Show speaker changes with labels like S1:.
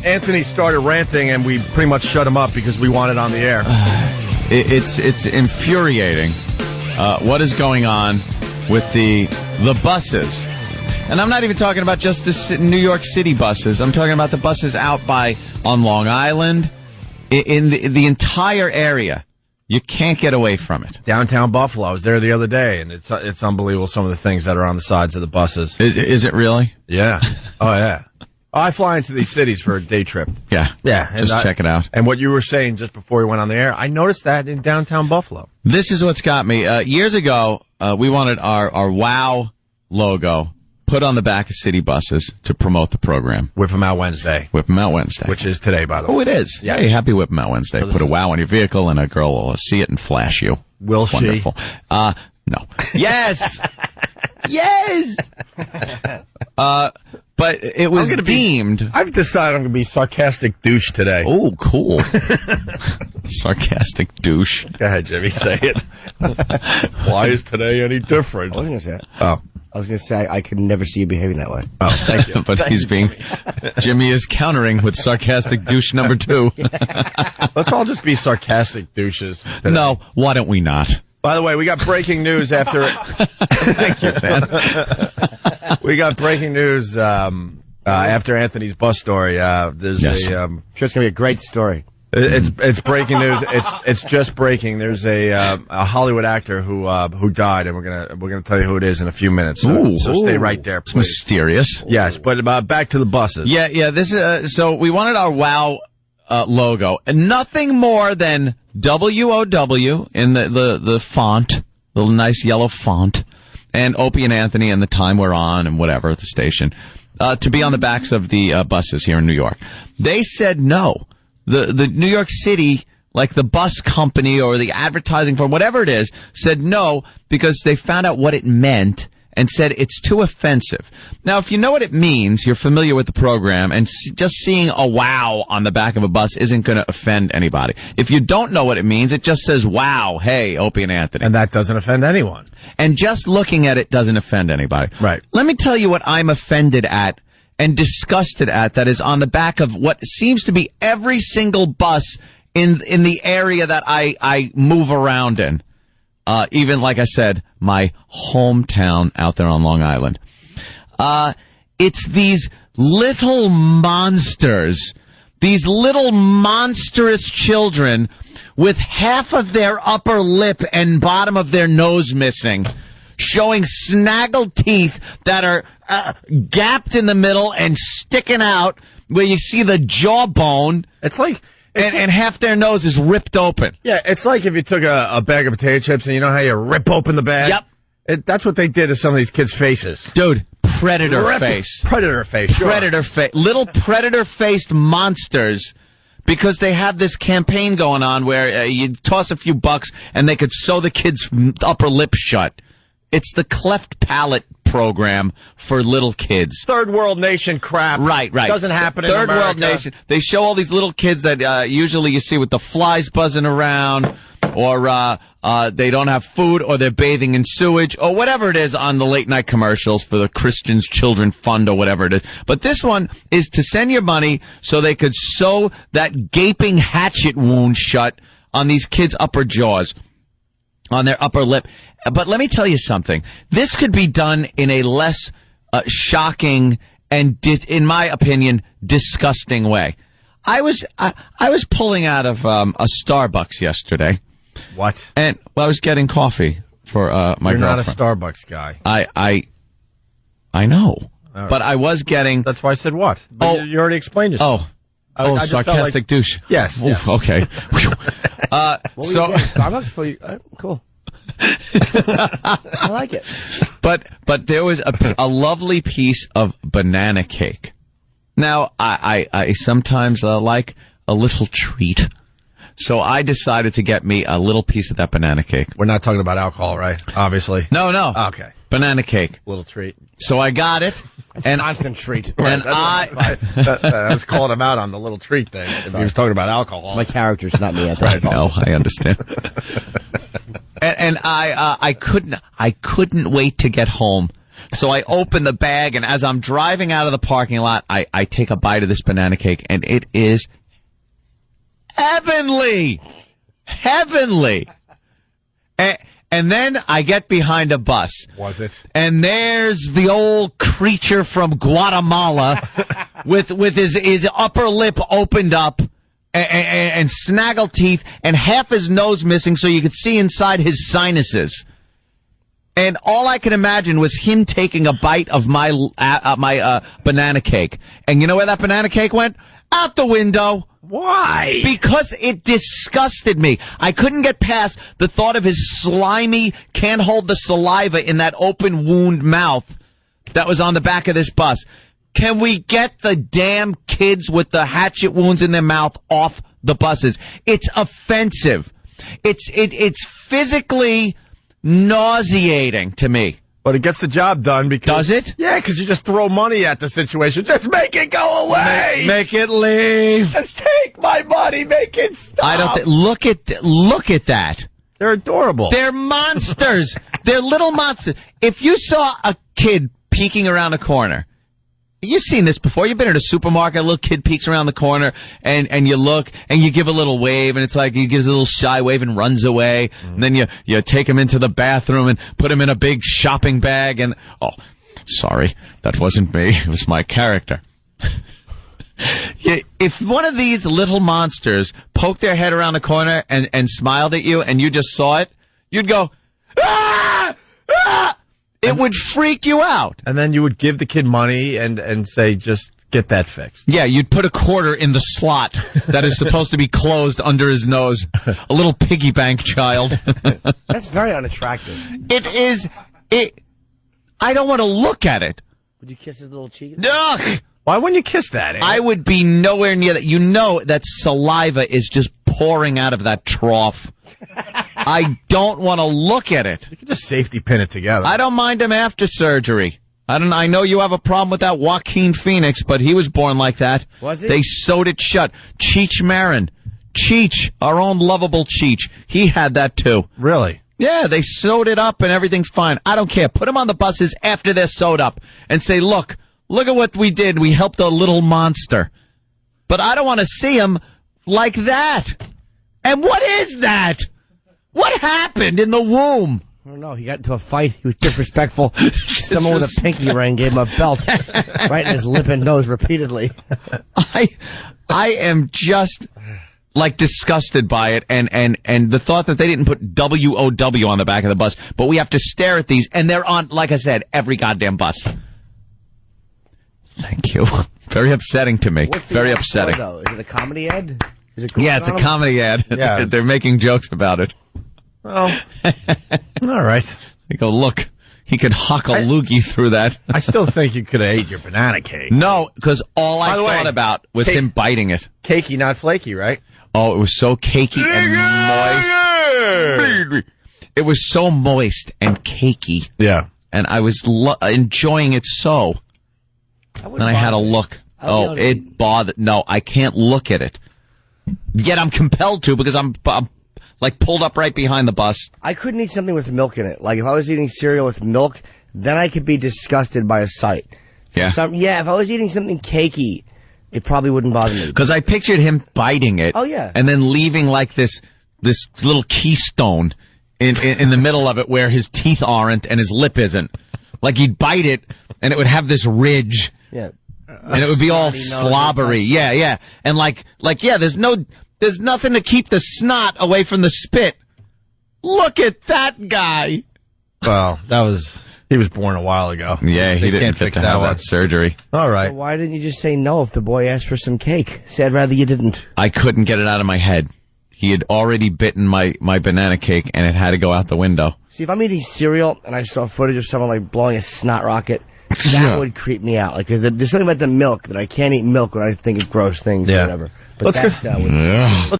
S1: Anthony started ranting, and we pretty much shut him up because we want it on the air.
S2: It's infuriating what is going on with the buses. And I'm not even talking about just the New York City buses. I'm talking about the buses out on Long Island, in the entire area. You can't get away from it.
S1: Downtown Buffalo. I was there the other day, and it's unbelievable some of the things that are on the sides of the buses.
S2: Is it really?
S1: Yeah. Oh, yeah. I fly into these cities for a day trip.
S2: Yeah. Just check it out.
S1: And what you were saying just before we went on the air, I noticed that in downtown Buffalo.
S2: This is what's got me. Years ago, we wanted our WOW logo put on the back of city buses to promote the program.
S1: Whip 'em out Wednesday.
S2: Whip 'em out Wednesday.
S1: Which is today, by the way.
S2: Oh, it is.
S1: Yes.
S2: Hey, happy Whip 'em out Wednesday. Put a WOW on your vehicle and a girl will see it and flash you.
S1: Will she?
S2: Wonderful. No. Yes! Yes! But it was deemed...
S1: I've decided I'm going to be sarcastic douche today.
S2: Oh, cool. Sarcastic douche.
S1: Go ahead, Jimmy, say it. Why is today any different?
S3: I was going to say.
S1: Oh.
S3: I was going to say I could never see you behaving that way.
S1: Oh, thank you.
S2: But Jimmy is countering with sarcastic douche number 2.
S1: Let's all just be sarcastic douches today.
S2: No, why don't we not?
S1: By the way, we got breaking news after...
S2: Thank you, man.
S1: We got breaking news after Anthony's bus story. There's
S3: sure it's going to be a great story.
S1: It's breaking news. It's just breaking. There's a Hollywood actor who died, and we're gonna tell you who it is in a few minutes. So stay right there, please.
S2: It's mysterious.
S1: Yes, but back to the buses.
S2: Yeah. This is so we wanted our WOW logo, and nothing more than WOW in the font, the nice yellow font, and Opie and Anthony and the time we're on and whatever the station to be on the backs of the buses here in New York. They said no. The New York City, like the bus company or the advertising firm, whatever it is, said no because they found out what it meant and said it's too offensive. Now, if you know what it means, you're familiar with the program, and just seeing a WOW on the back of a bus isn't going to offend anybody. If you don't know what it means, it just says, wow, hey, Opie and Anthony.
S1: And that doesn't offend anyone.
S2: And just looking at it doesn't offend anybody.
S1: Right.
S2: Let me tell you what I'm offended at and disgusted at that is on the back of what seems to be every single bus in the area that I move around in. Even, like I said, my hometown out there on Long Island. It's these little monsters, these little monstrous children with half of their upper lip and bottom of their nose missing, showing snaggled teeth that are gapped in the middle and sticking out where you see the jawbone.
S1: It's like...
S2: And half their nose is ripped open.
S1: Yeah, it's like if you took a bag of potato chips and you know how you rip open the bag?
S2: Yep.
S1: That's what they did to some of these kids' faces.
S2: Dude, predator face.
S1: Predator face, sure.
S2: Predator face. Little predator-faced monsters, because they have this campaign going on where you toss a few bucks and they could sew the kid's upper lip shut. It's the cleft palate program for little kids.
S1: Third world nation crap.
S2: Right.
S1: Doesn't happen in
S2: Third
S1: America.
S2: world nation. They show all these little kids that usually you see with the flies buzzing around, or they don't have food, or they're bathing in sewage, or whatever it is on the late night commercials for the Christians Children Fund or whatever it is. But this one is to send your money so they could sew that gaping hatchet wound shut on these kids' upper jaws, on their upper lip. But let me tell you something. This could be done in a less shocking and, in my opinion, disgusting way. I was pulling out of a Starbucks yesterday.
S1: What?
S2: And I was getting coffee for my
S1: You're
S2: girlfriend.
S1: not a Starbucks guy.
S2: I know,
S1: right.
S2: But I was getting.
S1: That's why I said what. But you already explained yourself.
S2: I sarcastic douche.
S1: Yes.
S2: Oof, okay.
S3: Starbucks for you. Cool. I like it.
S2: But there was a lovely piece of banana cake. Now, I sometimes like a little treat. So I decided to get me a little piece of that banana cake.
S1: We're not talking about alcohol, right? Obviously.
S2: No.
S1: Okay.
S2: Banana cake.
S1: Little treat.
S2: So I got it.
S3: And constant treat.
S2: And
S1: I was calling him out on the little treat thing. If he was talking about alcohol.
S3: My character's not me.
S2: Right. No, I understand. And I couldn't wait to get home So I open the bag, and as I'm driving out of the parking lot, I take a bite of this banana cake, and it is heavenly. Heavenly. And then I get behind a bus.
S1: Was it?
S2: And there's the old creature from Guatemala with his upper lip opened up and snaggle teeth and half his nose missing so you could see inside his sinuses. And all I can imagine was him taking a bite of my banana cake. And you know where that banana cake went? Out the window.
S1: Why?
S2: Because it disgusted me. I couldn't get past the thought of his slimy, can't hold the saliva in that open wound mouth that was on the back of this bus. Can we get the damn kids with the hatchet wounds in their mouth off the buses? It's offensive. It's physically nauseating to me.
S1: But it gets the job done because...
S2: Does it?
S1: Yeah, because you just throw money at the situation. Just make it go away!
S2: Make it leave!
S1: Just take my money, make it stop!
S2: I don't look at that.
S1: They're adorable.
S2: They're monsters. They're little monsters. If you saw a kid peeking around a corner, you've seen this before. You've been at a supermarket, a little kid peeks around the corner, and you look, and you give a little wave, and it's like he gives a little shy wave and runs away. And then you take him into the bathroom and put him in a big shopping bag, and, oh, sorry, that wasn't me. It was my character. If one of these little monsters poked their head around the corner and smiled at you, and you just saw it, you'd go, ah! Ah! It would freak you out.
S1: And then you would give the kid money and say, just get that fixed.
S2: Yeah, you'd put a quarter in the slot that is supposed to be closed under his nose. A little piggy bank child.
S3: That's very unattractive.
S2: It is. I don't want to look at it.
S3: Would you kiss his little cheek?
S2: Ugh!
S1: Why wouldn't you kiss that?
S2: I would be nowhere near that. You know that saliva is just pouring out of that trough. I don't want to look at it.
S1: You can just safety pin it together.
S2: I don't mind him after surgery. I know you have a problem with that Joaquin Phoenix, but he was born like that.
S3: Was he?
S2: They sewed it shut. Cheech Marin. Cheech, our own lovable Cheech. He had that too.
S1: Really?
S2: Yeah, they sewed it up and everything's fine. I don't care. Put them on the buses after they're sewed up and say, look at what we did. We helped a little monster. But I don't want to see him like that. And what is that? What happened in the womb?
S3: I don't know. He got into a fight. He was disrespectful. Someone with a pinky ring gave him a belt right in his lip and nose repeatedly.
S2: I am just like disgusted by it, and the thought that they didn't put WOW on the back of the bus, but we have to stare at these, and they're on, like I said, every goddamn bus. Thank you. Very upsetting to me. Very upsetting.
S3: Though? Is it a comedy ad?
S2: Yeah, it's a comedy ad.
S1: Yeah.
S2: They're making jokes about it.
S1: Oh. All right.
S2: They go, look, he could huck a loogie through that.
S1: I still think you could have ate your banana cake.
S2: No, because all I
S1: By the
S2: thought
S1: way,
S2: about was him biting it.
S1: Cakey, not flaky, right?
S2: Oh, it was so cakey and moist. It was so moist and cakey.
S1: Yeah.
S2: And I was enjoying it so. And I had a look. Oh, it bothered. No, I can't look at it. Yet I'm compelled to because I'm like pulled up right behind the bus.
S3: I couldn't eat something with milk in it. Like if I was eating cereal with milk, then I could be disgusted by a sight.
S2: Yeah.
S3: If I was eating something cakey, it probably wouldn't bother me.
S2: Because I pictured him biting it.
S3: Oh, yeah.
S2: And then leaving like this little keystone in the middle of it where his teeth aren't and his lip isn't. Like he'd bite it and it would have this ridge.
S3: Yeah.
S2: And it would be all slobbery. Yeah, yeah. And like, yeah, there's nothing to keep the snot away from the spit. Look at that guy.
S1: Well, he was born a while ago.
S2: Yeah, he didn't
S1: can't
S2: fit
S1: fix
S2: to
S1: that
S2: have
S1: one.
S2: that surgery.
S1: All
S3: So
S1: right.
S3: why didn't you just say no if the boy asked for some cake? Say, I'd rather you didn't.
S2: I couldn't get it out of my head. He had already bitten my banana cake, and it had to go out the window.
S3: See, if I'm eating cereal and I saw footage of someone like blowing a snot rocket, that would creep me out. Like, 'cause there's something about the milk that I can't eat milk when I think of gross things or whatever. But
S1: Let's
S3: that would.
S2: Yeah.